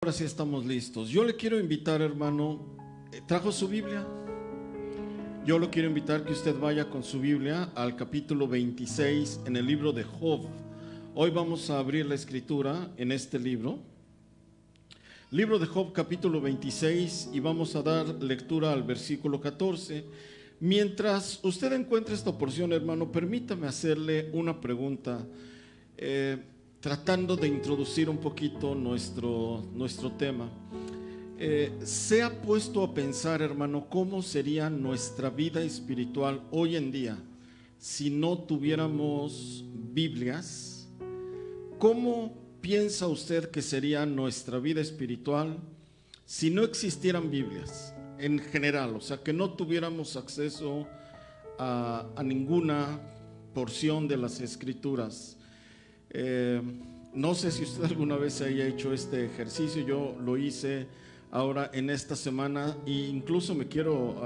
Ahora sí estamos listos. Yo le quiero invitar, hermano, ¿trajo su Biblia? Yo lo quiero invitar que usted vaya con su Biblia al capítulo 26 en el libro de Job. Hoy vamos a abrir la escritura en este libro. Libro de Job, capítulo 26, y vamos a dar lectura al versículo 14. Mientras usted encuentre esta porción, hermano, permítame hacerle una pregunta. Tratando de introducir un poquito nuestro tema. ¿Se ha puesto a pensar, hermano, cómo sería nuestra vida espiritual hoy en día si no tuviéramos Biblias? ¿Cómo piensa usted que sería nuestra vida espiritual si no existieran Biblias en general? O sea, que no tuviéramos acceso a ninguna porción de las Escrituras. No sé si usted alguna vez haya hecho este ejercicio. Yo lo hice ahora en esta semana e incluso me quiero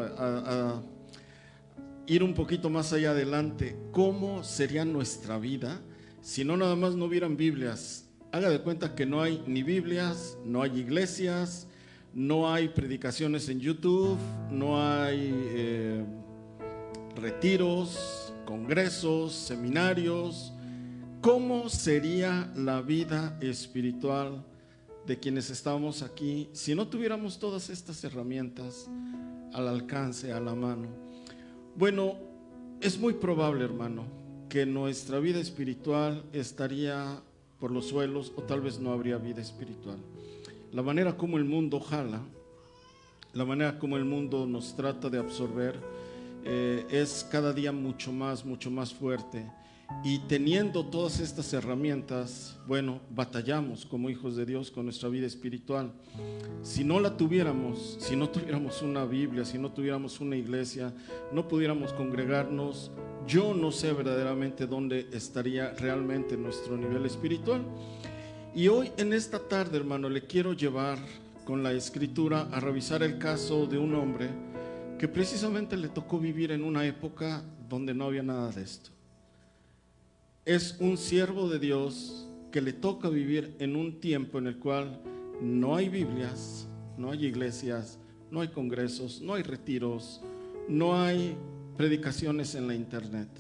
ir un poquito más allá adelante. ¿Cómo sería nuestra vida si no nada más no hubieran Biblias? Haga de cuenta que no hay ni Biblias, no hay iglesias, no hay predicaciones en YouTube, no hay retiros, congresos, seminarios. ¿Cómo sería la vida espiritual de quienes estamos aquí si no tuviéramos todas estas herramientas al alcance, a la mano? Bueno, es muy probable, hermano, que nuestra vida espiritual estaría por los suelos o tal vez no habría vida espiritual. La manera como el mundo jala, la manera como el mundo nos trata de absorber es cada día mucho más fuerte. Y teniendo todas estas herramientas, bueno, batallamos como hijos de Dios con nuestra vida espiritual. Si no la tuviéramos, si no tuviéramos una Biblia, si no tuviéramos una iglesia, no pudiéramos congregarnos, yo no sé verdaderamente dónde estaría realmente nuestro nivel espiritual. Y hoy en esta tarde, hermano, le quiero llevar con la escritura a revisar el caso de un hombre que precisamente le tocó vivir en una época donde no había nada de esto. Es un siervo de Dios que le toca vivir en un tiempo en el cual no hay Biblias, no hay iglesias, no hay congresos, no hay retiros, no hay predicaciones en la internet.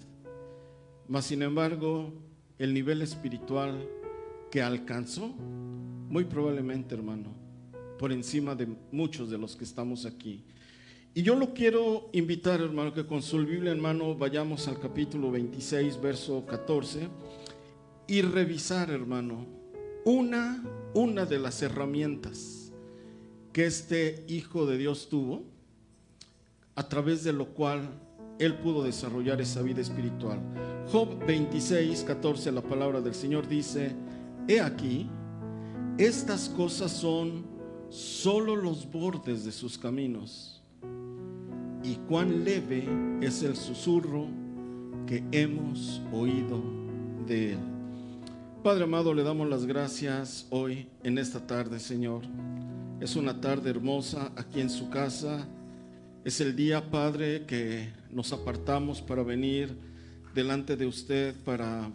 Mas sin embargo, el nivel espiritual que alcanzó, muy probablemente, hermano, por encima de muchos de los que estamos aquí. Y yo lo quiero invitar, hermano, que con su Biblia en mano vayamos al capítulo 26, verso 14 y revisar, hermano, una de las herramientas que este Hijo de Dios tuvo, a través de lo cual él pudo desarrollar esa vida espiritual. Job 26, 14, la palabra del Señor dice: he aquí, estas cosas son solo los bordes de sus caminos, y cuán leve es el susurro que hemos oído de él. Padre amado, le damos las gracias hoy en esta tarde, Señor. Es una tarde hermosa aquí en su casa. Es el día, Padre, que nos apartamos para venir delante de usted, para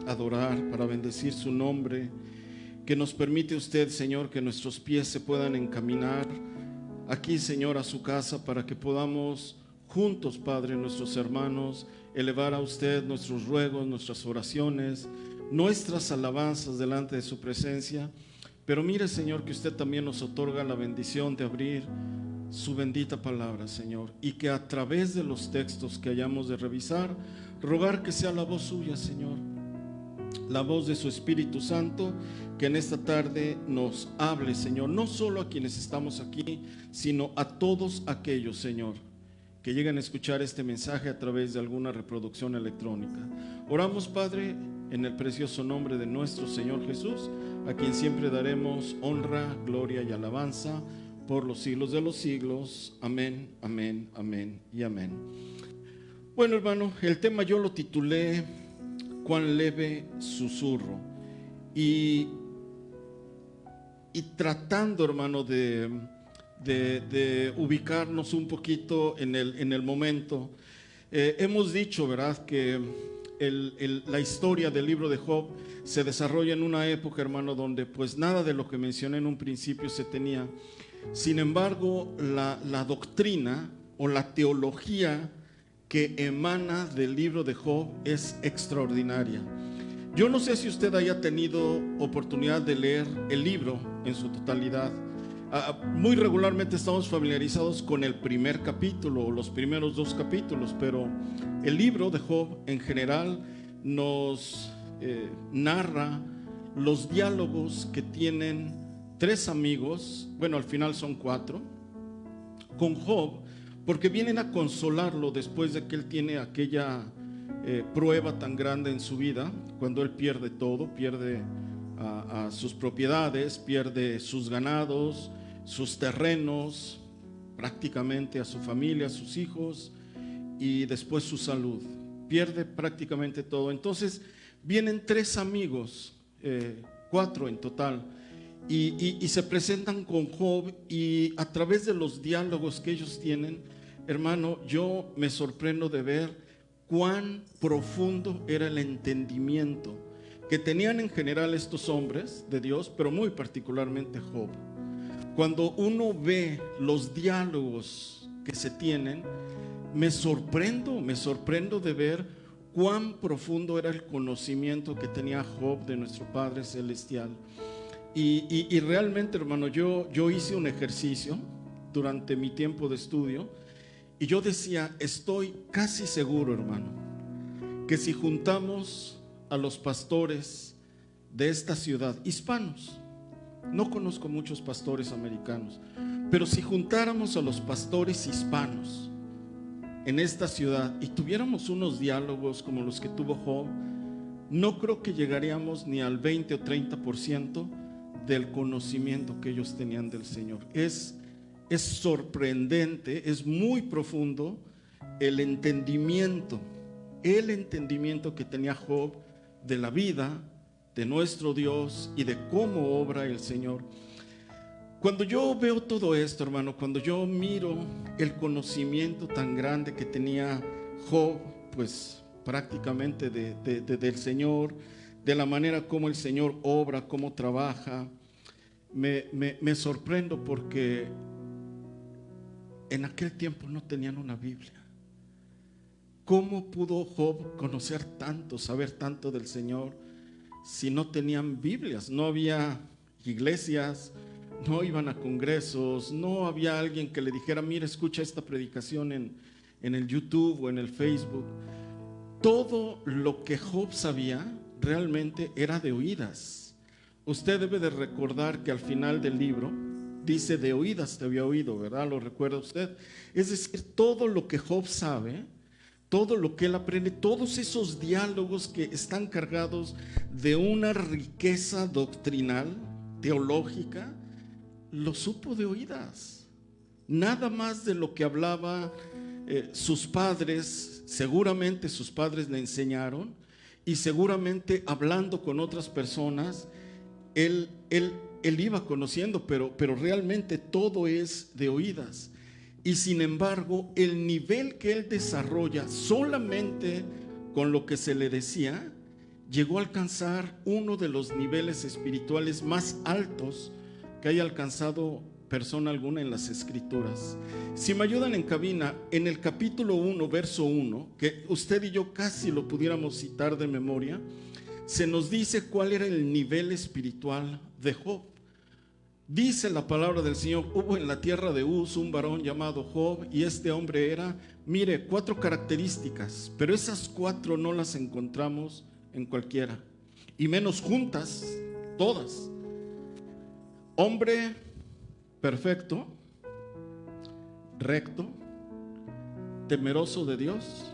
adorar, para bendecir su nombre. Que nos permite usted, Señor, que nuestros pies se puedan encaminar aquí, Señor, a su casa, para que podamos juntos, Padre, nuestros hermanos, elevar a usted nuestros ruegos, nuestras oraciones, nuestras alabanzas delante de su presencia. Pero mire, Señor, que usted también nos otorga la bendición de abrir su bendita palabra, Señor, y que a través de los textos que hayamos de revisar, rogar que sea la voz suya, Señor, la voz de su Espíritu Santo, que en esta tarde nos hable, Señor, no solo a quienes estamos aquí, sino a todos aquellos, Señor, que lleguen a escuchar este mensaje a través de alguna reproducción electrónica. Oramos, Padre, en el precioso nombre de nuestro Señor Jesús, a quien siempre daremos honra, gloria y alabanza por los siglos de los siglos. Amén, amén, amén y amén. Bueno, hermano, el tema yo lo titulé cuán leve susurro, y tratando, hermano, de ubicarnos un poquito en el momento. Hemos dicho, ¿verdad?, que la historia del libro de Job se desarrolla en una época, hermano, donde pues nada de lo que mencioné en un principio se tenía. Sin embargo, la doctrina o la teología que emana del libro de Job es extraordinaria. Yo no sé si usted haya tenido oportunidad de leer el libro en su totalidad. Muy regularmente estamos familiarizados con el primer capítulo o los primeros 2 capítulos, pero el libro de Job en general nos narra los diálogos que tienen 3 amigos, bueno, al final son 4, con Job, porque vienen a consolarlo después de que él tiene aquella prueba tan grande en su vida, cuando él pierde todo, pierde a sus propiedades, pierde sus ganados, sus terrenos, prácticamente a su familia, a sus hijos, y después su salud, pierde prácticamente todo. Entonces vienen 3 amigos, 4 en total, y se presentan con Job, y a través de los diálogos que ellos tienen, hermano, yo me sorprendo de ver cuán profundo era el entendimiento que tenían en general estos hombres de Dios, pero muy particularmente Job. Cuando uno ve los diálogos que se tienen, me sorprendo de ver cuán profundo era el conocimiento que tenía Job de nuestro Padre Celestial. Y realmente, hermano, yo hice un ejercicio durante mi tiempo de estudio, y yo decía, estoy casi seguro, hermano, que si juntamos a los pastores de esta ciudad, hispanos, no conozco muchos pastores americanos, pero si juntáramos a los pastores hispanos en esta ciudad y tuviéramos unos diálogos como los que tuvo Job, no creo que llegaríamos ni al 20 o 30% del conocimiento que ellos tenían del Señor. Es sorprendente, es muy profundo el entendimiento que tenía Job de la vida, de nuestro Dios y de cómo obra el Señor. Cuando yo veo todo esto, hermano, cuando yo miro el conocimiento tan grande que tenía Job, pues prácticamente del Señor, de la manera como el Señor obra, cómo trabaja, me sorprendo, porque en aquel tiempo no tenían una Biblia. ¿Cómo pudo Job conocer tanto, saber tanto del Señor si no tenían Biblias? No había iglesias, no iban a congresos, no había alguien que le dijera, mira, escucha esta predicación en el YouTube o en el Facebook. Todo lo que Job sabía realmente era de oídas. Usted debe de recordar que al final del libro dice, de oídas te había oído, ¿verdad? ¿Lo recuerda usted? Es decir, todo lo que Job sabe, todo lo que él aprende, todos esos diálogos que están cargados de una riqueza doctrinal, teológica, lo supo de oídas. Nada más de lo que hablaba sus padres, seguramente sus padres le enseñaron, y seguramente hablando con otras personas, él iba conociendo, pero realmente todo es de oídas. Y sin embargo, el nivel que él desarrolla solamente con lo que se le decía, llegó a alcanzar uno de los niveles espirituales más altos que haya alcanzado persona alguna en las Escrituras. Si me ayudan en cabina, en el capítulo 1, verso 1, que usted y yo casi lo pudiéramos citar de memoria, se nos dice cuál era el nivel espiritual de Job. Dice la palabra del Señor, hubo en la tierra de Uz un varón llamado Job, y este hombre era, mire, 4 características, pero esas 4 no las encontramos en cualquiera, y menos juntas, todas. Hombre perfecto, recto, temeroso de Dios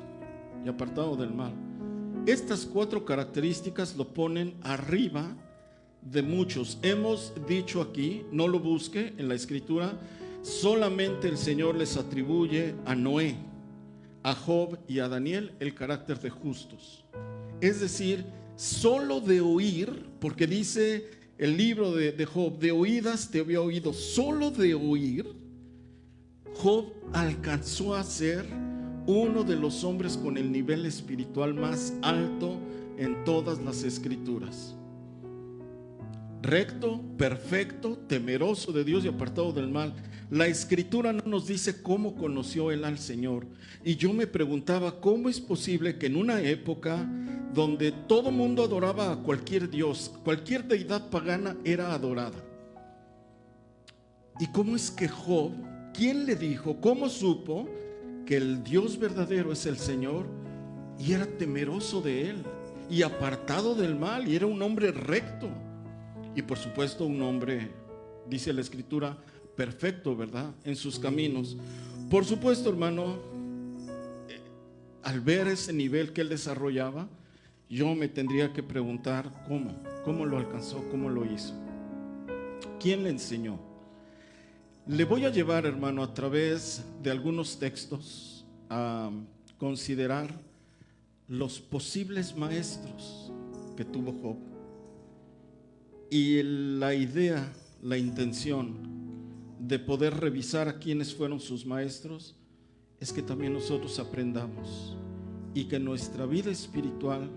y apartado del mal. Estas 4 características lo ponen arriba de muchos. Hemos dicho aquí, no lo busque en la Escritura, solamente el Señor les atribuye a Noé, a Job y a Daniel el carácter de justos. Es decir, solo de oír, porque dice el libro de Job, de oídas te había oído, solo de oír, Job alcanzó a ser uno de los hombres con el nivel espiritual más alto en todas las escrituras. Recto, perfecto, temeroso de Dios y apartado del mal. La escritura no nos dice cómo conoció él al Señor. Y yo me preguntaba, ¿cómo es posible que en una época donde todo mundo adoraba a cualquier dios, cualquier deidad pagana era adorada? ¿Y cómo es que Job, quién le dijo, cómo supo que el Dios verdadero es el Señor y era temeroso de él y apartado del mal y era un hombre recto? Y por supuesto un hombre, dice la escritura, perfecto, ¿verdad? En sus caminos. Por supuesto, hermano, al ver ese nivel que él desarrollaba, yo me tendría que preguntar cómo lo alcanzó, cómo lo hizo, quién le enseñó. Le voy a llevar, hermano, a través de algunos textos a considerar los posibles maestros que tuvo Job. Y la idea, la intención de poder revisar a quiénes fueron sus maestros es que también nosotros aprendamos y que nuestra vida espiritual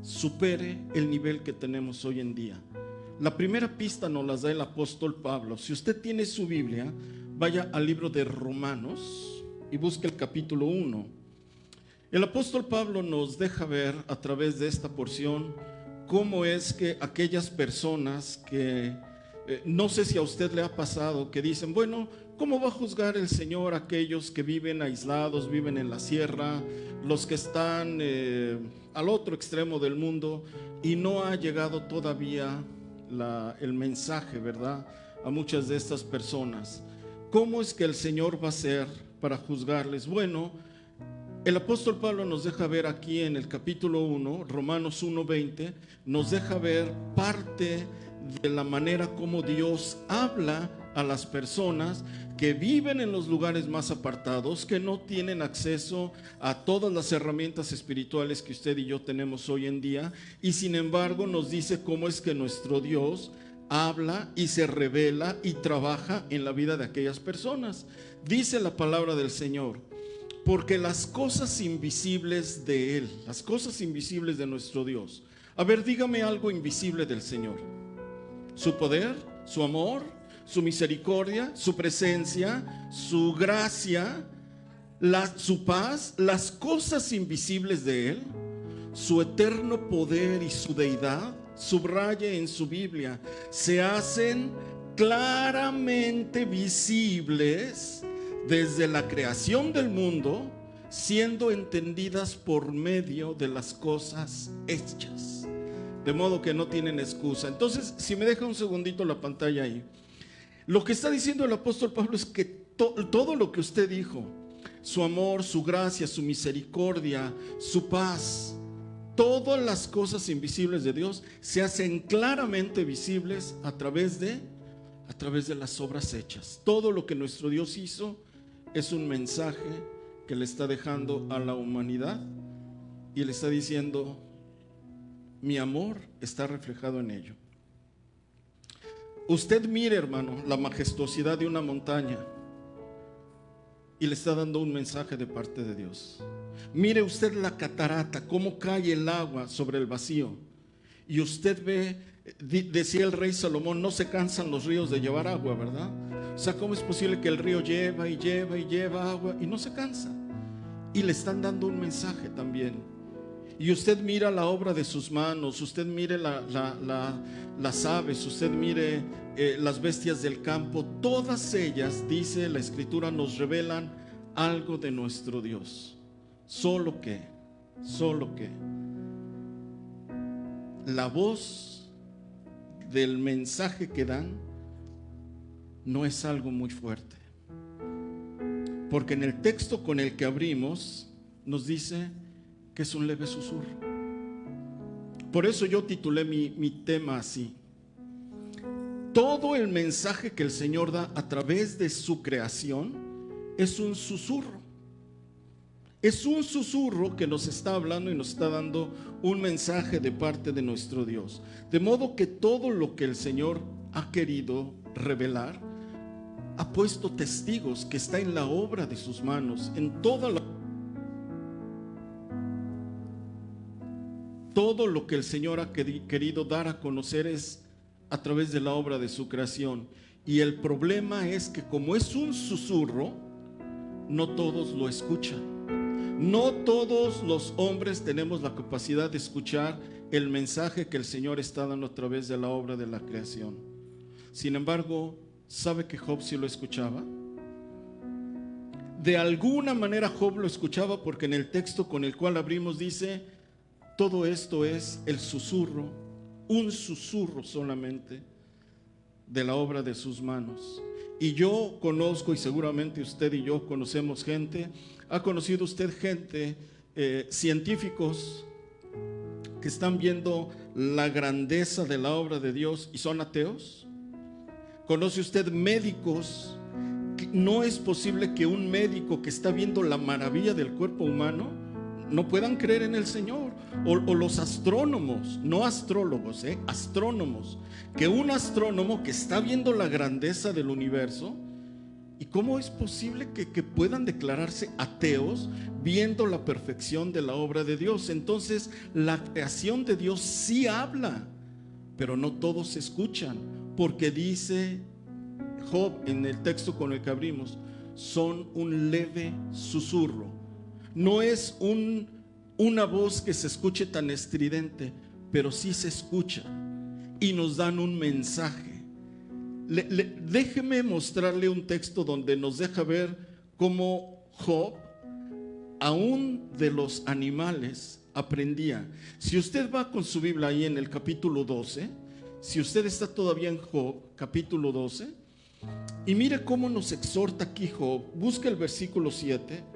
supere el nivel que tenemos hoy en día. La primera pista nos la da el apóstol Pablo. Si usted tiene su Biblia, vaya al libro de Romanos y busque el capítulo 1. El apóstol Pablo nos deja ver a través de esta porción cómo es que aquellas personas que, no sé si a usted le ha pasado, que dicen, bueno, ¿cómo va a juzgar el Señor a aquellos que viven aislados, viven en la sierra, los que están al otro extremo del mundo y no ha llegado todavía el mensaje, ¿verdad?, a muchas de estas personas? ¿Cómo es que el Señor va a hacer para juzgarles? Bueno, el apóstol Pablo nos deja ver aquí en el capítulo 1, Romanos 1:20, nos deja ver parte de la manera como Dios habla a las personas que viven en los lugares más apartados, que no tienen acceso a todas las herramientas espirituales que usted y yo tenemos hoy en día, y sin embargo nos dice cómo es que nuestro Dios habla y se revela y trabaja en la vida de aquellas personas. Dice la palabra del Señor: porque las cosas invisibles de Él, las cosas invisibles de nuestro Dios. A ver, dígame algo invisible del Señor. Su poder, su amor, su misericordia, su presencia, su gracia, su paz, las cosas invisibles de Él, su eterno poder y su deidad. Subraye en su Biblia, se hacen claramente visibles desde la creación del mundo, siendo entendidas por medio de las cosas hechas, de modo que no tienen excusa. Entonces, si me deja un segundito la pantalla ahí, lo que está diciendo el apóstol Pablo es que todo lo que usted dijo, su amor, su gracia, su misericordia, su paz, todas las cosas invisibles de Dios se hacen claramente visibles a través de las obras hechas. Todo lo que nuestro Dios hizo es un mensaje que le está dejando a la humanidad y le está diciendo: mi amor está reflejado en ello. Usted mire, hermano, la majestuosidad de una montaña y le está dando un mensaje de parte de Dios. Mire usted la catarata, cómo cae el agua sobre el vacío, y usted ve, decía el rey Salomón, no se cansan los ríos de llevar agua, ¿verdad? O sea, ¿cómo es posible que el río lleva y lleva y lleva agua y no se cansa? Y le están dando un mensaje también. Y usted mira la obra de sus manos, usted mire las aves, usted mire las bestias del campo, todas ellas, dice la escritura, nos revelan algo de nuestro Dios. Solo que la voz del mensaje que dan no es algo muy fuerte, porque en el texto con el que abrimos nos dice que es un leve susurro. Por eso yo titulé mi tema así: todo el mensaje que el Señor da a través de su creación es un susurro. Es un susurro que nos está hablando y nos está dando un mensaje de parte de nuestro Dios. De modo que todo lo que el Señor ha querido revelar, ha puesto testigos que está en la obra de sus manos, en toda la todo lo que el Señor ha querido dar a conocer es a través de la obra de su creación. Y el problema es que como es un susurro, no todos lo escuchan. No todos los hombres tenemos la capacidad de escuchar el mensaje que el Señor está dando a través de la obra de la creación. Sin embargo, ¿sabe que Job sí lo escuchaba? De alguna manera Job lo escuchaba, porque en el texto con el cual abrimos dice: todo esto es el susurro, un susurro solamente de la obra de sus manos. Y yo conozco, y seguramente usted y yo conocemos gente, ha conocido usted gente, científicos que están viendo la grandeza de la obra de Dios y son ateos. ¿Conoce usted médicos? No es posible que un médico que está viendo la maravilla del cuerpo humano no puedan creer en el Señor. O los astrónomos, no astrólogos, astrónomos, que un astrónomo que está viendo la grandeza del universo, ¿y cómo es posible que puedan declararse ateos viendo la perfección de la obra de Dios? Entonces la creación de Dios sí habla, pero no todos escuchan, porque dice Job en el texto con el que abrimos: son un leve susurro. No es una voz que se escuche tan estridente, pero sí se escucha y nos dan un mensaje. Déjeme mostrarle un texto donde nos deja ver cómo Job, aún de los animales, aprendía. Si usted va con su Biblia ahí en el capítulo 12, si usted está todavía en Job, capítulo 12, y mire cómo nos exhorta aquí Job. Busca el versículo 7.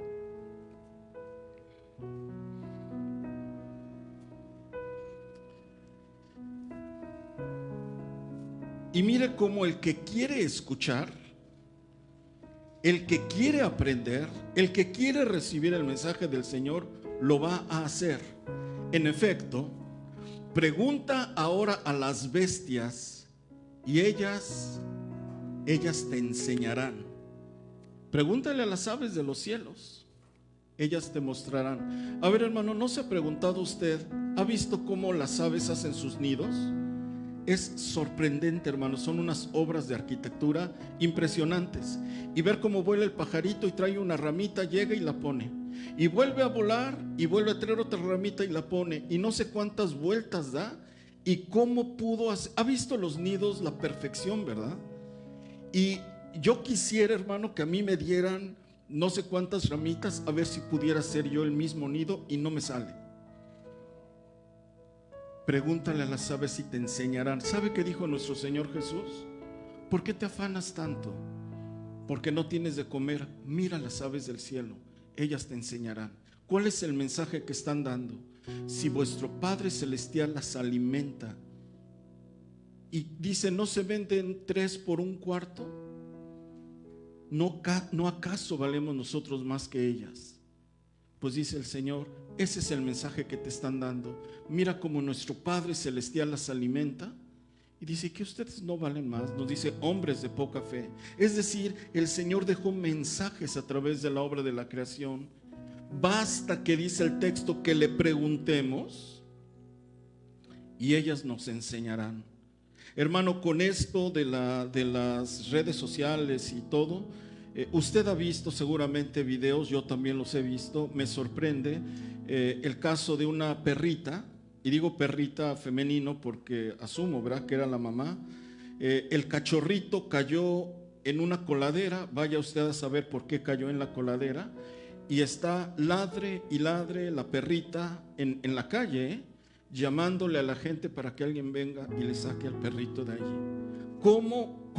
Y mire cómo el que quiere escuchar, el que quiere aprender, el que quiere recibir el mensaje del Señor, lo va a hacer. En efecto, pregunta ahora a las bestias y ellas te enseñarán. Pregúntale a las aves de los cielos, ellas te mostrarán. A ver, hermano, ¿no se ha preguntado usted, ha visto cómo las aves hacen sus nidos? Es sorprendente, hermano, son unas obras de arquitectura impresionantes. Y ver cómo vuela el pajarito y trae una ramita, llega y la pone, y vuelve a volar y vuelve a traer otra ramita y la pone, y no sé cuántas vueltas da. Y cómo pudo hacer, ha visto los nidos, la perfección, ¿verdad? Y yo quisiera, hermano, que a mí me dieran no sé cuántas ramitas, a ver si pudiera hacer yo el mismo nido, y no me sale. Pregúntale a las aves y te enseñarán. ¿Sabe qué dijo nuestro Señor Jesús? ¿Por qué te afanas tanto? Porque no tienes de comer. Mira las aves del cielo, ellas te enseñarán. ¿Cuál es el mensaje que están dando? Si vuestro Padre Celestial las alimenta, y dice, ¿no se venden 3 por un cuarto? ¿No acaso valemos nosotros más que ellas? Pues dice el Señor, ese es el mensaje que te están dando. Mira cómo nuestro Padre Celestial las alimenta. Y dice que ustedes no valen más. Nos dice, hombres de poca fe. Es decir, el Señor dejó mensajes a través de la obra de la creación. Basta que dice el texto que le preguntemos y ellas nos enseñarán. Hermano, con esto de las redes sociales y todo, usted ha visto seguramente videos, yo también los he visto. Me sorprende el caso de una perrita, y digo perrita femenino porque asumo, ¿verdad?, que era la mamá. El cachorrito cayó en una coladera, vaya usted a saber por qué cayó en la coladera, y está ladre y ladre la perrita en la calle, llamándole a la gente para que alguien venga y le saque al perrito de allí. ¿Cómo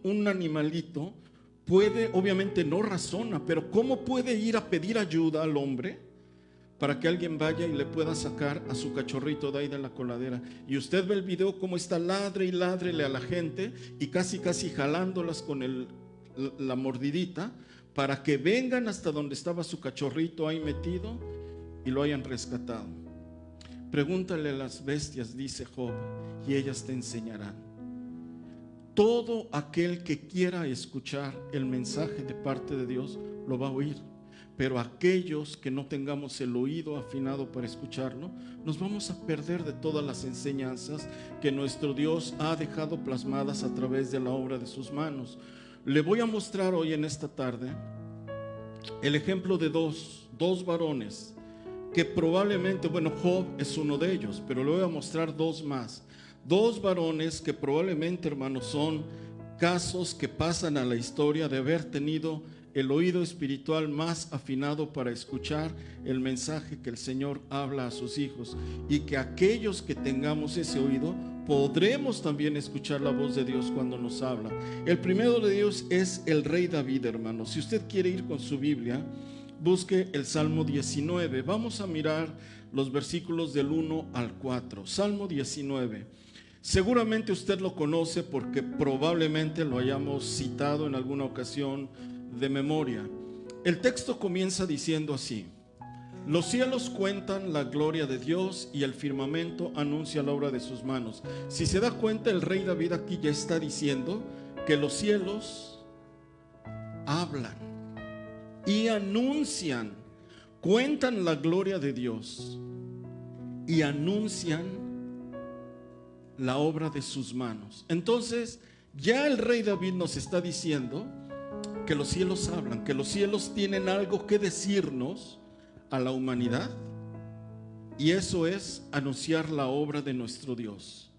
un animalito puede, obviamente no razona, pero cómo puede ir a pedir ayuda al hombre para que alguien vaya y le pueda sacar a su cachorrito de ahí de la coladera? Y usted ve el video cómo está ladre y ladrele a la gente y casi jalándolas con la mordidita para que vengan hasta donde estaba su cachorrito ahí metido y lo hayan rescatado. Pregúntale a las bestias, dice Job, y ellas te enseñarán. Todo aquel que quiera escuchar el mensaje de parte de Dios lo va a oír. pero aquellos que no tengamos el oído afinado para escucharlo, nos vamos a perder de todas las enseñanzas que nuestro Dios ha dejado plasmadas a través de la obra de sus manos. Le voy a mostrar hoy en esta tarde el ejemplo de dos varones que probablemente, bueno, Job es uno de ellos, pero le voy a mostrar dos más. Dos varones que probablemente, hermanos, son casos que pasan a la historia de haber tenido el oído espiritual más afinado para escuchar el mensaje que el Señor habla a sus hijos, y que aquellos que tengamos ese oído podremos también escuchar la voz de Dios cuando nos habla. El primero de ellos es el rey David, hermanos. Si usted quiere ir con su Biblia, busque el Salmo 19. Vamos a mirar los versículos del 1 al 4. Salmo 19. Seguramente usted lo conoce porque probablemente lo hayamos citado en alguna ocasión de memoria. El texto comienza diciendo así: los cielos cuentan la gloria de Dios y el firmamento anuncia la obra de sus manos. Si se da cuenta, el rey David aquí ya está diciendo que los cielos hablan y anuncian, cuentan la gloria de Dios y anuncian la obra de sus manos. Entonces ya el rey David nos está diciendo que los cielos hablan, que los cielos tienen algo que decirnos a la humanidad, y eso es anunciar la obra de nuestro Dios.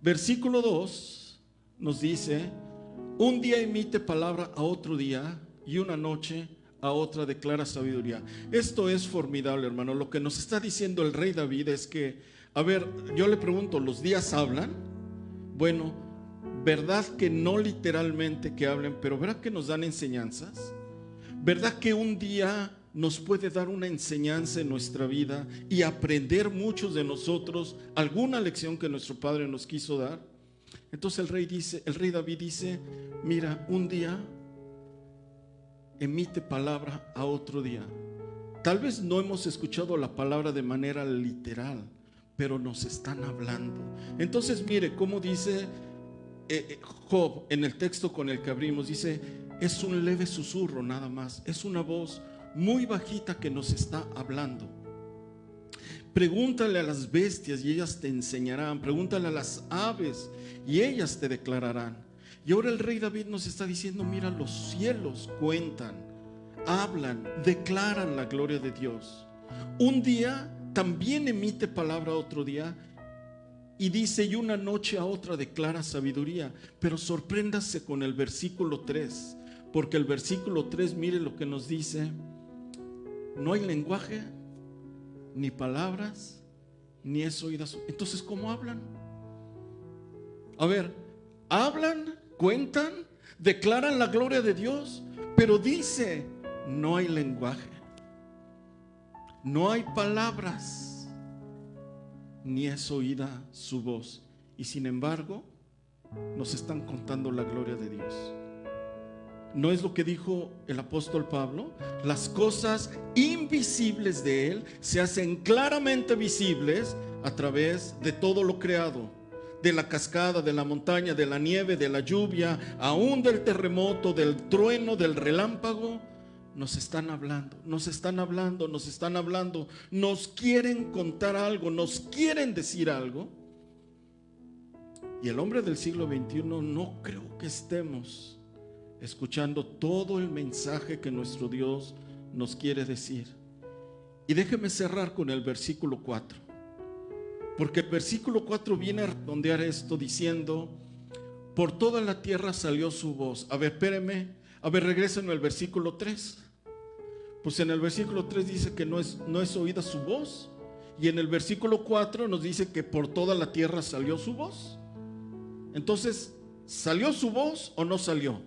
Versículo 2 nos dice: un día emite palabra a otro día, y una noche a otra declara sabiduría. Esto es formidable, hermano. Lo que nos está diciendo el rey David es que, a ver, yo le pregunto, ¿los días hablan? Bueno, ¿verdad que no literalmente que hablen, pero verdad que nos dan enseñanzas? ¿Verdad que un día nos puede dar una enseñanza en nuestra vida y aprender muchos de nosotros alguna lección que nuestro Padre nos quiso dar? Entonces el rey David dice: mira, un día emite palabra a otro día. Tal vez no hemos escuchado la palabra de manera literal, pero nos están hablando. Entonces mire cómo dice Job en el texto con el que abrimos. Dice: es un leve susurro nada más, es una voz muy bajita que nos está hablando. Pregúntale a las bestias y ellas te enseñarán, pregúntale a las aves y ellas te declararán. Y ahora el rey David nos está diciendo: mira, los cielos cuentan, hablan, declaran la gloria de Dios. Un día también emite palabra a otro día, y dice: y una noche a otra declara sabiduría. Pero sorpréndase con el versículo 3, porque el versículo 3, mire lo que nos dice: no hay lenguaje, ni palabras, ni es oída. Entonces, ¿cómo hablan? A ver, hablan, cuentan, declaran la gloria de Dios, pero dice: no hay lenguaje, no hay palabras, ni es oída su voz. Y sin embargo, nos están contando la gloria de Dios. ¿No es lo que dijo el apóstol Pablo? Las cosas invisibles de Él se hacen claramente visibles a través de todo lo creado, de la cascada, de la montaña, de la nieve, de la lluvia, aún del terremoto, del trueno, del relámpago. Nos están hablando, nos están hablando, nos están hablando, nos quieren contar algo, nos quieren decir algo. Y el hombre del siglo XXI no creo que estemos escuchando todo el mensaje que nuestro Dios nos quiere decir. Y déjeme cerrar con el versículo 4, porque el versículo 4 viene a redondear esto diciendo: por toda la tierra salió su voz. A ver, espérenme, a ver, regresen al versículo 3. Pues en el versículo 3 dice que no es oída su voz, y en el versículo 4 nos dice que por toda la tierra salió su voz. Entonces, ¿salió su voz o no salió?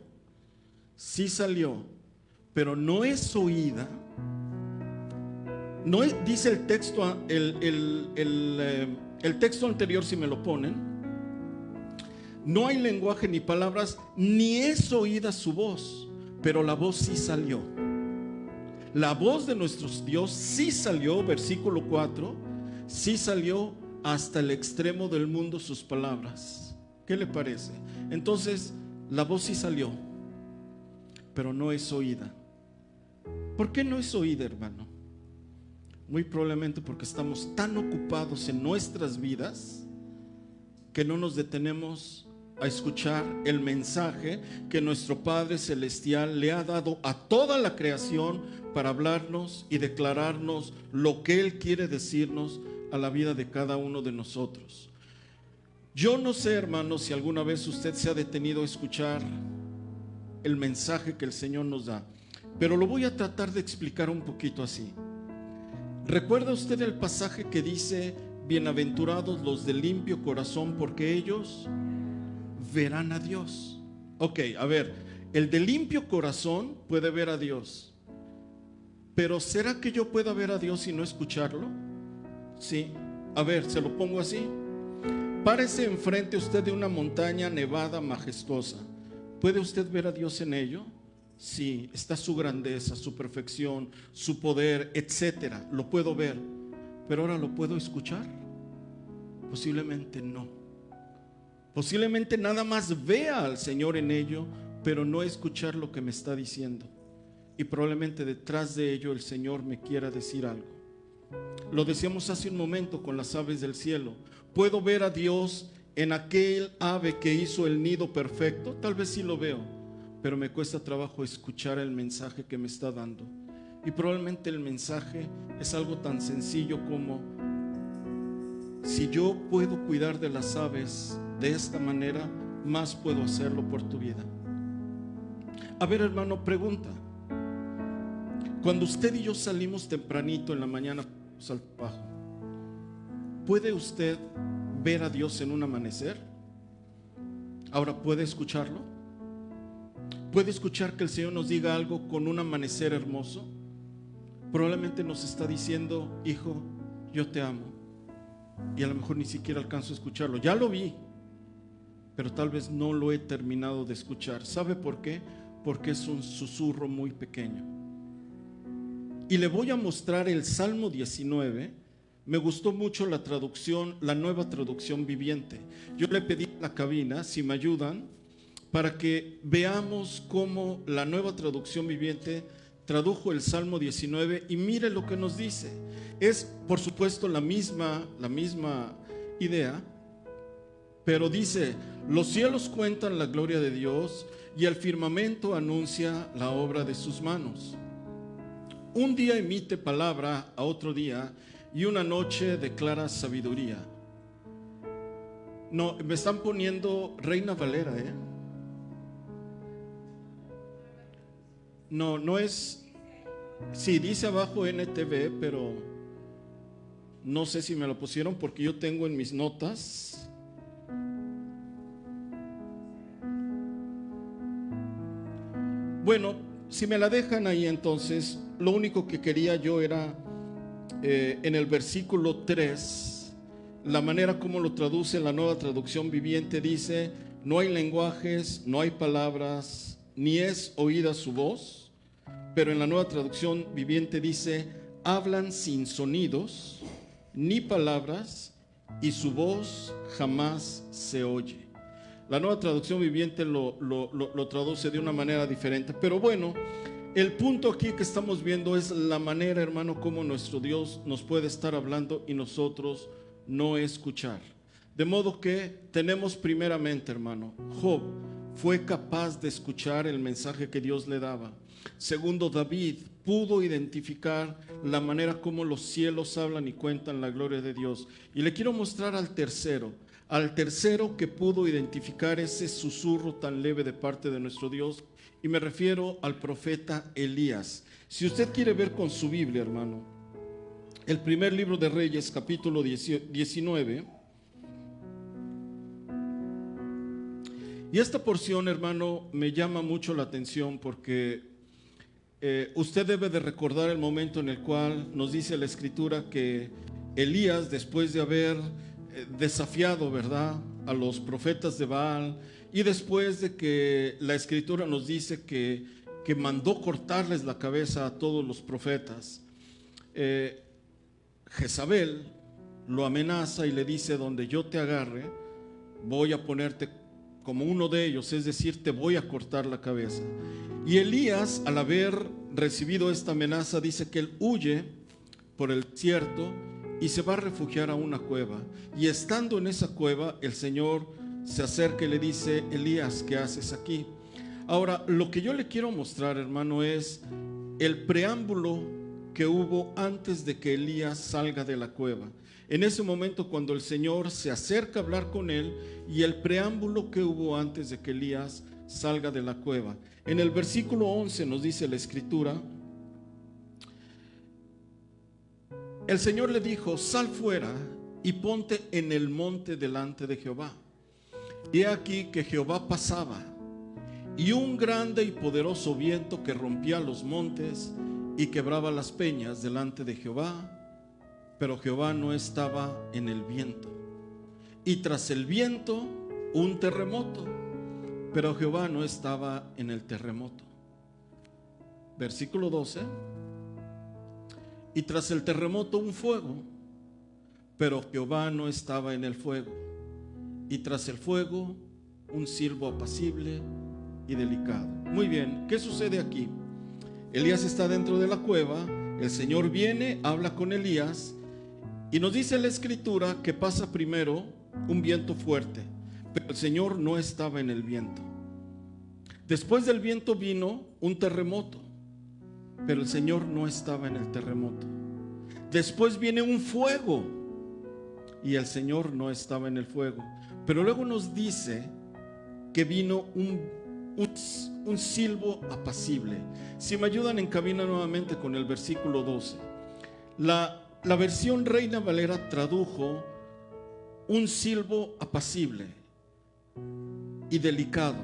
Sí salió, pero no es oída. No es, dice el texto, el texto anterior, si me lo ponen: no hay lenguaje ni palabras, ni es oída su voz, pero la voz sí salió. La voz de nuestro Dios sí salió, versículo 4, sí salió hasta el extremo del mundo sus palabras. ¿Qué le parece? Entonces, la voz sí salió, pero no es oída. ¿Por qué no es oída, hermano? Muy probablemente porque estamos tan ocupados en nuestras vidas que no nos detenemos a escuchar el mensaje que nuestro Padre Celestial le ha dado a toda la creación para hablarnos y declararnos lo que Él quiere decirnos a la vida de cada uno de nosotros. Yo no sé, hermano, si alguna vez usted se ha detenido a escuchar el mensaje que el Señor nos da, pero lo voy a tratar de explicar un poquito así. ¿Recuerda usted el pasaje que dice: bienaventurados los de limpio corazón, porque ellos verán a Dios? Ok, a ver, el de limpio corazón puede ver a Dios, pero ¿será que yo pueda ver a Dios y no escucharlo? Sí, a ver, se lo pongo así. Párese enfrente usted de una montaña nevada majestuosa. ¿Puede usted ver a Dios en ello? Sí, está su grandeza, su perfección, su poder, etcétera. Lo puedo ver, pero ahora lo puedo escuchar. Posiblemente no. Posiblemente nada más vea al Señor en ello, pero no escuchar lo que me está diciendo. Y probablemente detrás de ello el Señor me quiera decir algo. Lo decíamos hace un momento con las aves del cielo. ¿Puedo ver a Dios en aquel ave que hizo el nido perfecto? Tal vez sí lo veo, pero me cuesta trabajo escuchar el mensaje que me está dando. Y probablemente el mensaje es algo tan sencillo como: si yo puedo cuidar de las aves de esta manera, más puedo hacerlo por tu vida. A ver, hermano, pregunta: cuando usted y yo salimos tempranito en la mañana al trabajo, ¿puede usted ver a Dios en un amanecer? Ahora, ¿puede escucharlo? ¿Puede escuchar que el Señor nos diga algo con un amanecer hermoso? Probablemente nos está diciendo: hijo, yo te amo. Y a lo mejor ni siquiera alcanzo a escucharlo. Ya lo vi, pero tal vez no lo he terminado de escuchar. ¿Sabe por qué? Porque es un susurro muy pequeño. Y le voy a mostrar el Salmo 19. Me gustó mucho la traducción, la Nueva Traducción Viviente. Yo le pedí a la cabina si me ayudan para que veamos cómo la Nueva Traducción Viviente tradujo el Salmo 19 y mire lo que nos dice. Es, por supuesto, la misma idea, pero dice: los cielos cuentan la gloria de Dios y el firmamento anuncia la obra de sus manos. Un día emite palabra a otro día y una noche declara sabiduría. No, me están poniendo Reina Valera, ¿eh? No, no es. Sí, dice abajo NTV, pero no sé si me lo pusieron porque yo tengo en mis notas. Bueno, si me la dejan ahí, entonces, lo único que quería yo era en el versículo 3, la manera como lo traduce la Nueva Traducción Viviente, dice: no hay lenguajes, no hay palabras, ni es oída su voz. Pero en la Nueva Traducción Viviente dice: hablan sin sonidos ni palabras y su voz jamás se oye. La Nueva Traducción Viviente lo traduce de una manera diferente. Pero bueno, el punto aquí que estamos viendo es la manera, hermano, como nuestro Dios nos puede estar hablando y nosotros no escuchar. De modo que tenemos primeramente, hermano, Job fue capaz de escuchar el mensaje que Dios le daba. Segundo, David pudo identificar la manera como los cielos hablan y cuentan la gloria de Dios. Y le quiero mostrar al tercero que pudo identificar ese susurro tan leve de parte de nuestro Dios, y me refiero al profeta Elías. Si usted quiere ver con su Biblia, hermano, el primer libro de Reyes, capítulo 19, y esta porción, hermano, me llama mucho la atención porque usted debe de recordar el momento en el cual nos dice la Escritura que Elías, después de haber desafiado, ¿verdad?, a los profetas de Baal, y después de que la Escritura nos dice que mandó cortarles la cabeza a todos los profetas, Jezabel lo amenaza y le dice: donde yo te agarre, voy a ponerte como uno de ellos, es decir, te voy a cortar la cabeza. Y Elías, al haber recibido esta amenaza, dice que él huye por el desierto y se va a refugiar a una cueva. Y estando en esa cueva, el Señor se acerca y le dice: Elías, ¿qué haces aquí? Ahora, lo que yo le quiero mostrar, hermano, es el preámbulo que hubo antes de que Elías salga de la cueva. En ese momento, cuando el Señor se acerca a hablar con él, y el preámbulo que hubo antes de que Elías salga de la cueva. En el versículo 11 nos dice la Escritura: el Señor le dijo: sal fuera y ponte en el monte delante de Jehová. Y he aquí que Jehová pasaba, y un grande y poderoso viento que rompía los montes y quebraba las peñas delante de Jehová, pero Jehová no estaba en el viento. Y tras el viento un terremoto, pero Jehová no estaba en el terremoto. Versículo 12: y tras el terremoto un fuego, pero Jehová no estaba en el fuego. Y tras el fuego un silbo apacible y delicado. Muy bien, ¿qué sucede aquí? Elías está dentro de la cueva, el Señor viene, habla con Elías, y nos dice la Escritura que pasa primero un viento fuerte, pero el Señor no estaba en el viento. Después del viento vino un terremoto, pero el Señor no estaba en el terremoto. Después viene un fuego y el Señor no estaba en el fuego. Pero luego nos dice que vino un silbo apacible. Si me ayudan en cabina nuevamente con el versículo 12. La versión Reina Valera tradujo un silbo apacible y delicado.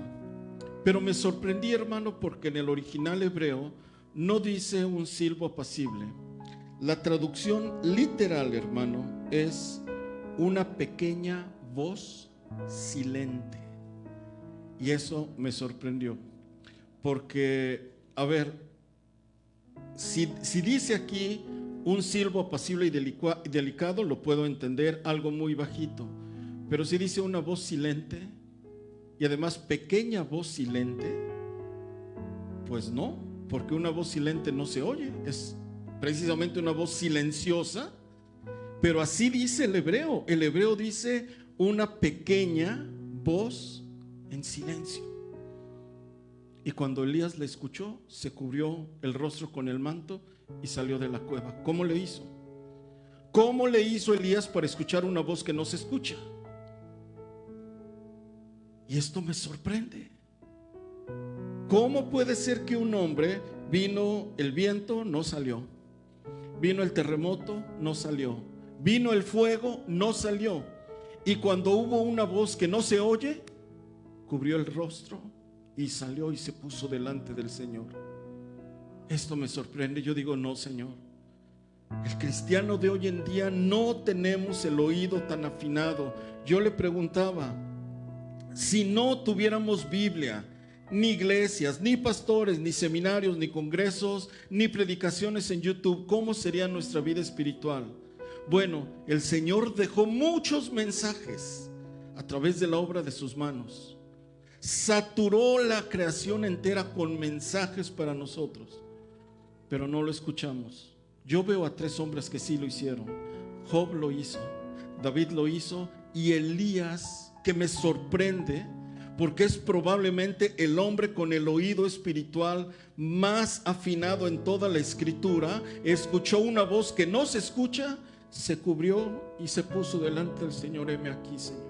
Pero me sorprendí, hermano, porque en el original hebreo no dice un silbo apacible. La traducción literal, hermano, es una pequeña voz silente. Y eso me sorprendió, porque, a ver, si dice aquí un silbo apacible y delicado, lo puedo entender, algo muy bajito. Pero si dice una voz silente, y además pequeña voz silente, pues no, porque una voz silente no se oye, es precisamente una voz silenciosa. Pero así dice el hebreo dice una pequeña voz en silencio. Y cuando Elías la escuchó, se cubrió el rostro con el manto y salió de la cueva. ¿Cómo le hizo? ¿Cómo le hizo Elías para escuchar una voz que no se escucha? Y esto me sorprende. ¿Cómo puede ser que un hombre, vino el viento, no salió? Vino el terremoto, no salió. Vino el fuego, no salió. Y cuando hubo una voz que no se oye, cubrió el rostro y salió y se puso delante del Señor. Esto me sorprende. Yo digo, no, Señor, el cristiano de hoy en día no tenemos el oído tan afinado. Yo le preguntaba, si no tuviéramos Biblia, ni iglesias, ni pastores, ni seminarios, ni congresos, ni predicaciones en YouTube, ¿cómo sería nuestra vida espiritual? Bueno, el Señor dejó muchos mensajes a través de la obra de sus manos. Saturó la creación entera con mensajes para nosotros, pero no lo escuchamos. Yo veo a 3 hombres que sí lo hicieron. Job lo hizo, David lo hizo, y Elías, que me sorprende porque es probablemente el hombre con el oído espiritual más afinado en toda la Escritura, escuchó una voz que no se escucha, se cubrió y se puso delante del Señor. Heme aquí, Señor.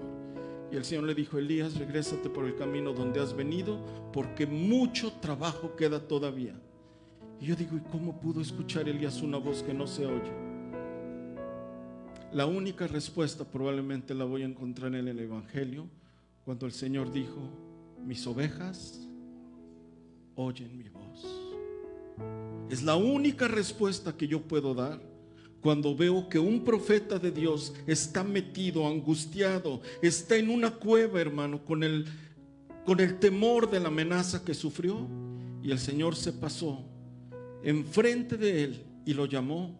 Y el Señor le dijo: Elías, regrésate por el camino donde has venido, porque mucho trabajo queda todavía. Y yo digo, ¿y cómo pudo escuchar Elías una voz que no se oye? La única respuesta probablemente la voy a encontrar en el Evangelio, cuando el Señor dijo: mis ovejas oyen mi voz. Es la única respuesta que yo puedo dar cuando veo que un profeta de Dios está metido, angustiado, está en una cueva, hermano, con el temor de la amenaza que sufrió, y el Señor se pasó enfrente de él y lo llamó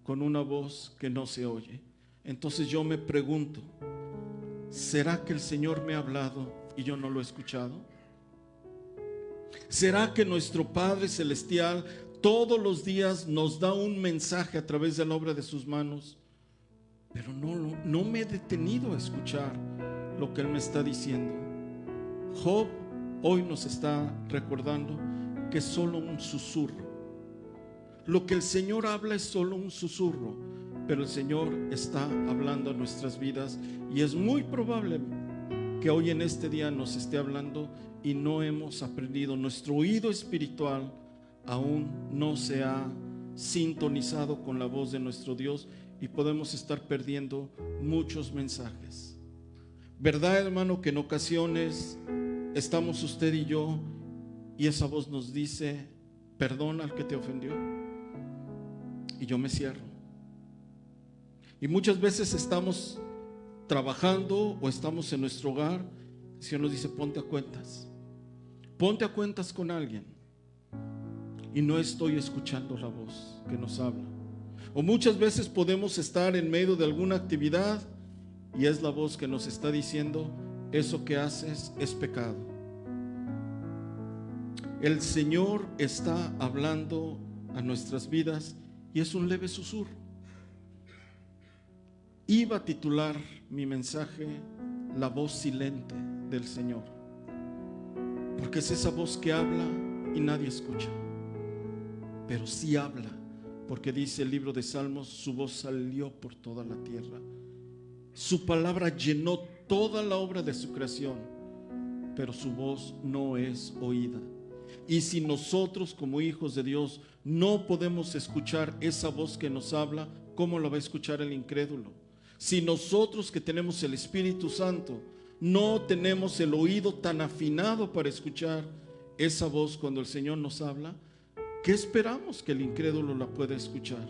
con una voz que no se oye. Entonces yo me pregunto, ¿será que el Señor me ha hablado y yo no lo he escuchado? ¿Será que nuestro Padre Celestial todos los días nos da un mensaje a través de la obra de sus manos, pero no me he detenido a escuchar lo que Él me está diciendo? Job hoy nos está recordando que es solo un susurro. Lo que el Señor habla es solo un susurro, pero el Señor está hablando a nuestras vidas, y es muy probable que hoy en este día nos esté hablando y no hemos aprendido. Nuestro oído espiritual aún no se ha sintonizado con la voz de nuestro Dios y podemos estar perdiendo muchos mensajes. ¿Verdad, hermano, que en ocasiones estamos usted y yo y esa voz nos dice: perdona al que te ofendió? Y yo me cierro. Y muchas veces estamos trabajando o estamos en nuestro hogar, el Señor nos dice: ponte a cuentas. Ponte a cuentas con alguien. Y no estoy escuchando la voz que nos habla. O muchas veces podemos estar en medio de alguna actividad y es la voz que nos está diciendo: eso que haces es pecado. El Señor está hablando a nuestras vidas y es un leve susurro. Iba a titular mi mensaje La voz silente del Señor, porque es esa voz que habla y nadie escucha, pero sí habla, porque dice el libro de Salmos: su voz salió por toda la tierra, su palabra llenó toda la obra de su creación, pero su voz no es oída. Y si nosotros como hijos de Dios no podemos escuchar esa voz que nos habla, ¿cómo la va a escuchar el incrédulo? Si nosotros que tenemos el Espíritu Santo no tenemos el oído tan afinado para escuchar esa voz cuando el Señor nos habla, ¿qué esperamos que el incrédulo la pueda escuchar?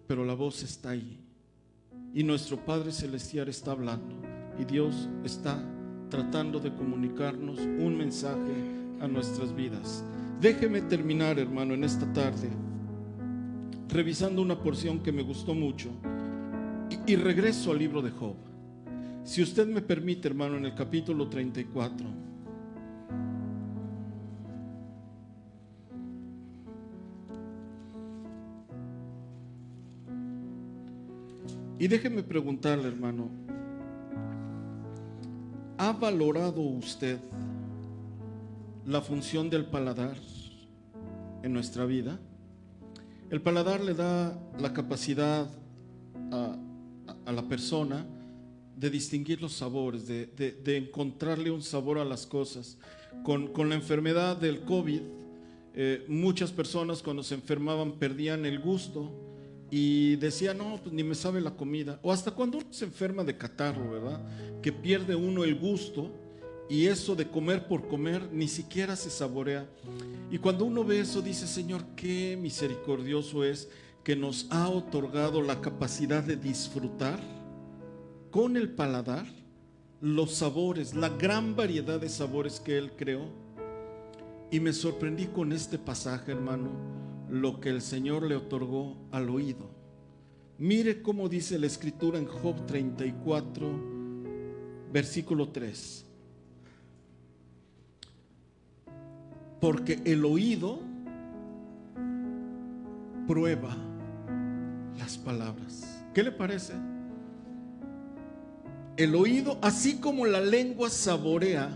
Pero la voz está ahí y nuestro Padre Celestial está hablando y Dios está tratando de comunicarnos un mensaje a nuestras vidas. Déjeme terminar, hermano, en esta tarde revisando una porción que me gustó mucho y regreso al libro de Job. Si usted me permite, hermano, en el capítulo 34. Y déjeme preguntarle, hermano, ¿ha valorado usted la función del paladar en nuestra vida? El paladar le da la capacidad a la persona de distinguir los sabores, de encontrarle un sabor a las cosas. Con la enfermedad del COVID, muchas personas cuando se enfermaban perdían el gusto y decían: no, pues ni me sabe la comida. O hasta cuando uno se enferma de catarro, ¿verdad?, que pierde uno el gusto, y eso de comer por comer ni siquiera se saborea. Y cuando uno ve eso dice: Señor, qué misericordioso es que nos ha otorgado la capacidad de disfrutar con el paladar los sabores, la gran variedad de sabores que Él creó. Y me sorprendí con este pasaje, hermano, lo que el Señor le otorgó al oído. Mire cómo dice la Escritura en Job 34, versículo 3. Porque el oído prueba las palabras. ¿Qué le parece? El oído, así como la lengua saborea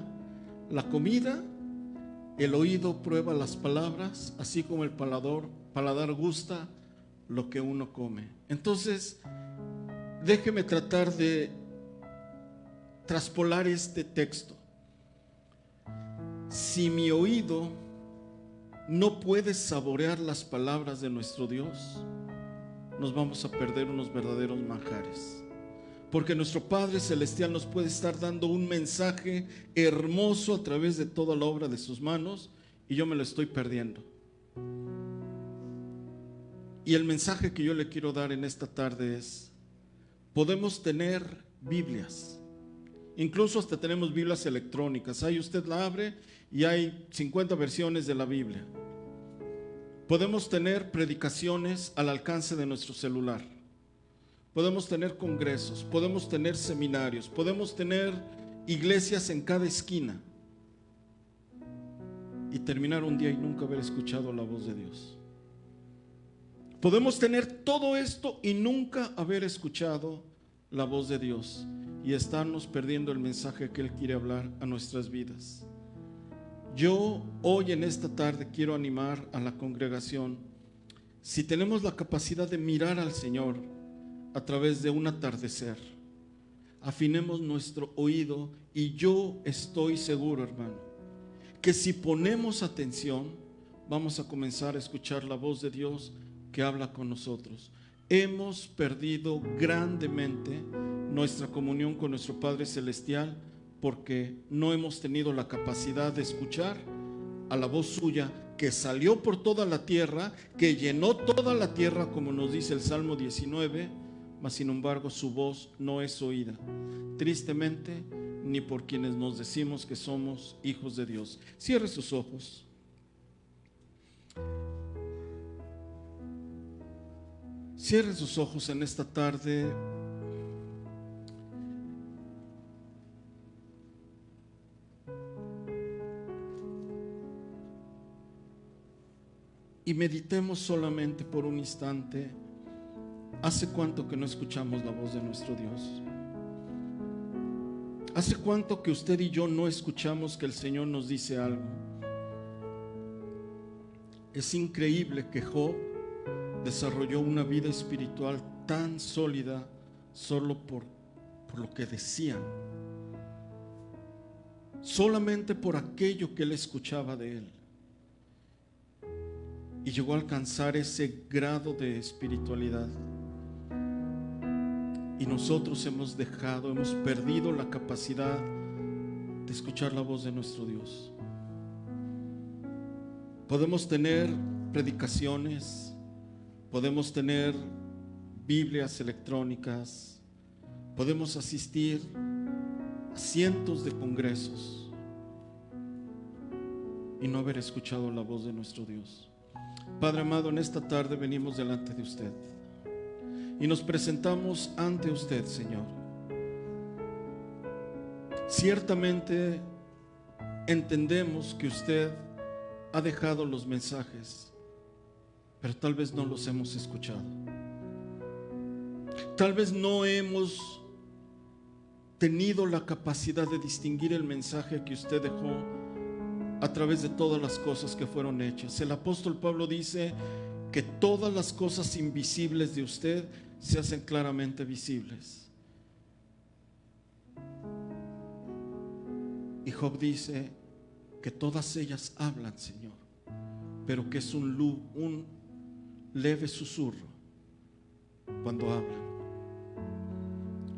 la comida, el oído prueba las palabras, así como el paladar gusta lo que uno come. Entonces, déjeme tratar de traspolar este texto. Si mi oído no puede saborear las palabras de nuestro Dios, nos vamos a perder unos verdaderos manjares. Porque nuestro Padre Celestial nos puede estar dando un mensaje hermoso a través de toda la obra de sus manos y yo me lo estoy perdiendo. Y el mensaje que yo le quiero dar en esta tarde es: podemos tener Biblias, incluso hasta tenemos Biblias electrónicas. Ahí usted la abre y hay 50 versiones de la Biblia. Podemos tener predicaciones al alcance de nuestro celular. Podemos tener congresos, podemos tener seminarios, podemos tener iglesias en cada esquina y terminar un día y nunca haber escuchado la voz de Dios. Podemos tener todo esto y nunca haber escuchado la voz de Dios y estarnos perdiendo el mensaje que Él quiere hablar a nuestras vidas. Yo hoy en esta tarde quiero animar a la congregación. Si tenemos la capacidad de mirar al Señor a través de un atardecer, afinemos nuestro oído, y yo estoy seguro, hermano, que si ponemos atención vamos a comenzar a escuchar la voz de Dios que habla con nosotros. Hemos perdido grandemente nuestra comunión con nuestro Padre Celestial porque no hemos tenido la capacidad de escuchar a la voz suya, que salió por toda la tierra, que llenó toda la tierra, como nos dice el Salmo 19, mas sin embargo su voz no es oída, tristemente, ni por quienes nos decimos que somos hijos de Dios. Cierre sus ojos. Cierre sus ojos en esta tarde. Y meditemos solamente por un instante. ¿Hace cuánto que no escuchamos la voz de nuestro Dios? ¿Hace cuánto que usted y yo no escuchamos que el Señor nos dice algo? Es increíble que Job desarrolló una vida espiritual tan sólida solo por lo que decían, solamente por aquello que él escuchaba de él, y llegó a alcanzar ese grado de espiritualidad. Y nosotros hemos perdido la capacidad de escuchar la voz de nuestro Dios. Podemos tener predicaciones, podemos tener Biblias electrónicas, podemos asistir a cientos de congresos y no haber escuchado la voz de nuestro Dios. Padre amado, en esta tarde venimos delante de usted y nos presentamos ante usted, Señor. Ciertamente entendemos que usted ha dejado los mensajes, pero tal vez no los hemos escuchado. Tal vez no hemos tenido la capacidad de distinguir el mensaje que usted dejó a través de todas las cosas que fueron hechas. El apóstol Pablo dice que todas las cosas invisibles de usted se hacen claramente visibles. Y Job dice que todas ellas hablan, Señor, pero que es un leve susurro cuando hablan.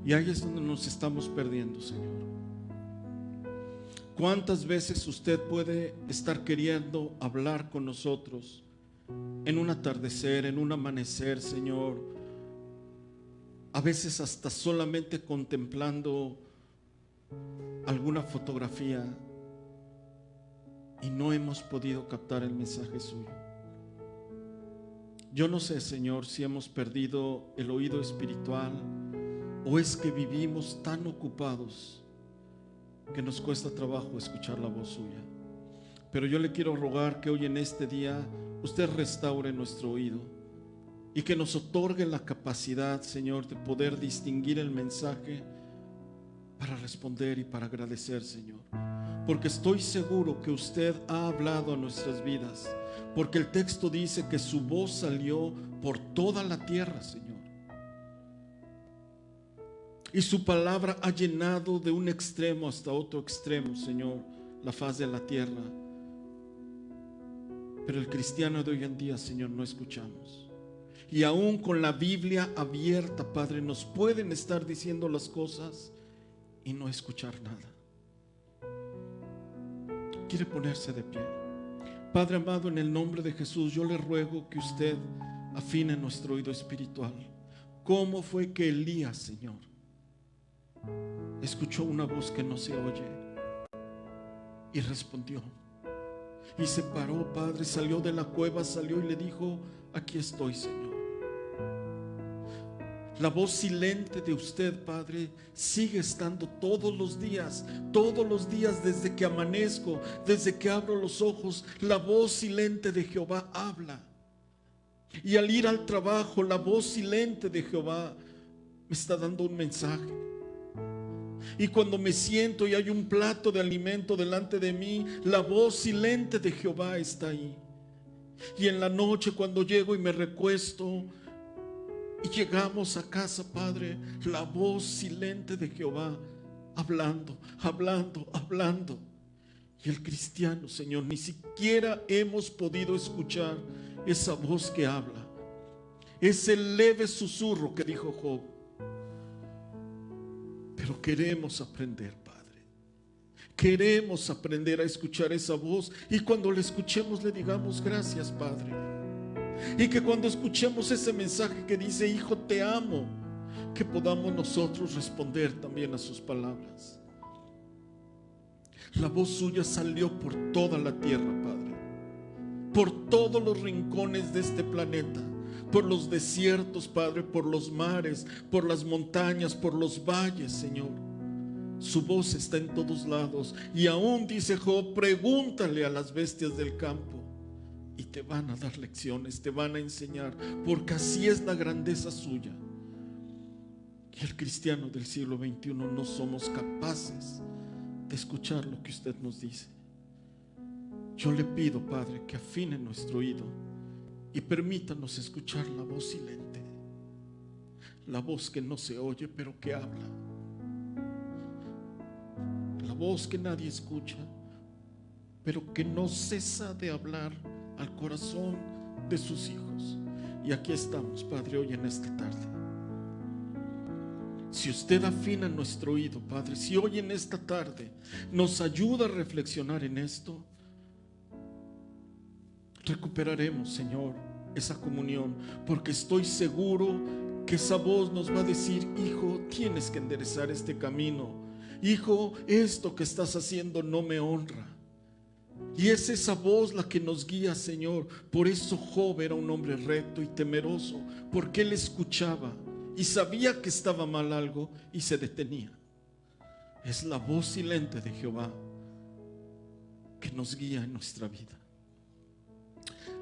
Y ahí es donde nos estamos perdiendo, Señor. ¿Cuántas veces usted puede estar queriendo hablar con nosotros en un atardecer, en un amanecer, Señor? A veces hasta solamente contemplando alguna fotografía, y no hemos podido captar el mensaje suyo. Yo no sé, Señor, si hemos perdido el oído espiritual o es que vivimos tan ocupados que nos cuesta trabajo escuchar la voz suya. Pero yo le quiero rogar que hoy en este día usted restaure nuestro oído y que nos otorgue la capacidad, Señor, de poder distinguir el mensaje para responder y para agradecer, Señor. Porque estoy seguro que usted ha hablado a nuestras vidas, porque el texto dice que su voz salió por toda la tierra, Señor. Y su palabra ha llenado de un extremo hasta otro extremo, Señor, la faz de la tierra. Pero el cristiano de hoy en día, Señor, no escuchamos. Y aún con la Biblia abierta, Padre, nos pueden estar diciendo las cosas y no escuchar nada. Quiere ponerse de pie. Padre amado, en el nombre de Jesús, yo le ruego que usted afine nuestro oído espiritual. ¿Cómo fue que Elías, Señor, escuchó una voz que no se oye y respondió? Y se paró, Padre, salió de la cueva, salió y le dijo: aquí estoy, Señor. La voz silente de usted, Padre, sigue estando todos los días desde que amanezco, desde que abro los ojos. La voz silente de Jehová habla. Y al ir al trabajo, la voz silente de Jehová me está dando un mensaje. Y cuando me siento y hay un plato de alimento delante de mí, la voz silente de Jehová está ahí. Y en la noche, cuando llego y me recuesto y llegamos a casa, Padre, la voz silente de Jehová hablando, hablando, hablando. Y el cristiano, Señor, ni siquiera hemos podido escuchar esa voz que habla, ese leve susurro que dijo Job. Pero queremos aprender, Padre. Queremos aprender a escuchar esa voz, y cuando la escuchemos le digamos gracias, Padre. Y que cuando escuchemos ese mensaje que dice hijo te amo, que podamos nosotros responder también a sus palabras. La voz suya salió por toda la tierra, Padre, por todos los rincones de este planeta, por los desiertos, Padre, por los mares, por las montañas, por los valles, Señor. Su voz está en todos lados. Y aún dice Job, pregúntale a las bestias del campo y te van a dar lecciones, te van a enseñar, porque así es la grandeza suya. Y el cristiano del siglo XXI no somos capaces de escuchar lo que usted nos dice. Yo le pido, Padre, que afine nuestro oído y permítanos escuchar la voz silente, la voz que no se oye pero que habla, la voz que nadie escucha pero que no cesa de hablar al corazón de sus hijos. Y aquí estamos, Padre, hoy en esta tarde. Si usted afina nuestro oído, Padre, si hoy en esta tarde nos ayuda a reflexionar en esto, recuperaremos, Señor, esa comunión, porque estoy seguro que esa voz nos va a decir: hijo, tienes que enderezar este camino. Hijo, esto que estás haciendo no me honra. Y es esa voz la que nos guía, Señor. Por eso Job era un hombre recto y temeroso, porque él escuchaba y sabía que estaba mal algo y se detenía. Es la voz silente de Jehová que nos guía en nuestra vida.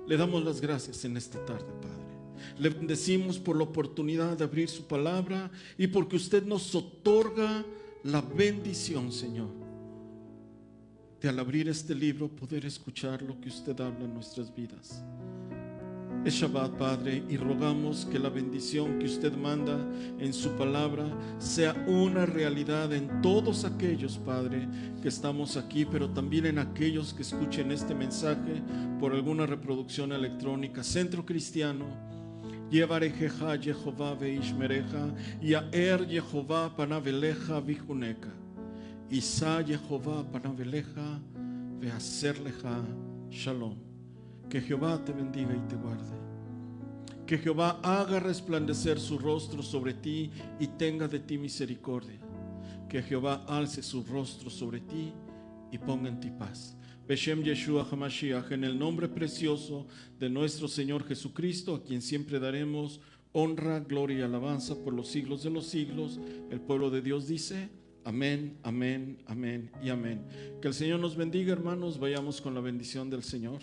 Le damos las gracias en esta tarde, Padre. Le bendecimos por la oportunidad de abrir su palabra y porque usted nos otorga la bendición, Señor, de al abrir este libro poder escuchar lo que usted habla en nuestras vidas. Es Shabbat, Padre, y rogamos que la bendición que usted manda en su palabra sea una realidad en todos aquellos, Padre, que estamos aquí, pero también en aquellos que escuchen este mensaje por alguna reproducción electrónica. Centro Cristiano, Yevarejeja Jehová veishmereja, Yaer Jehová panaveleja vijuneca, Isa Jehová panaveleja vehacerleja shalom. Que Jehová te bendiga y te guarde. Que Jehová haga resplandecer su rostro sobre ti y tenga de ti misericordia. Que Jehová alce su rostro sobre ti y ponga en ti paz. Beshem Yeshua HaMashiach, en el nombre precioso de nuestro Señor Jesucristo, a quien siempre daremos honra, gloria y alabanza por los siglos de los siglos. El pueblo de Dios dice: amén, amén, amén y amén. Que el Señor nos bendiga, hermanos. Vayamos con la bendición del Señor.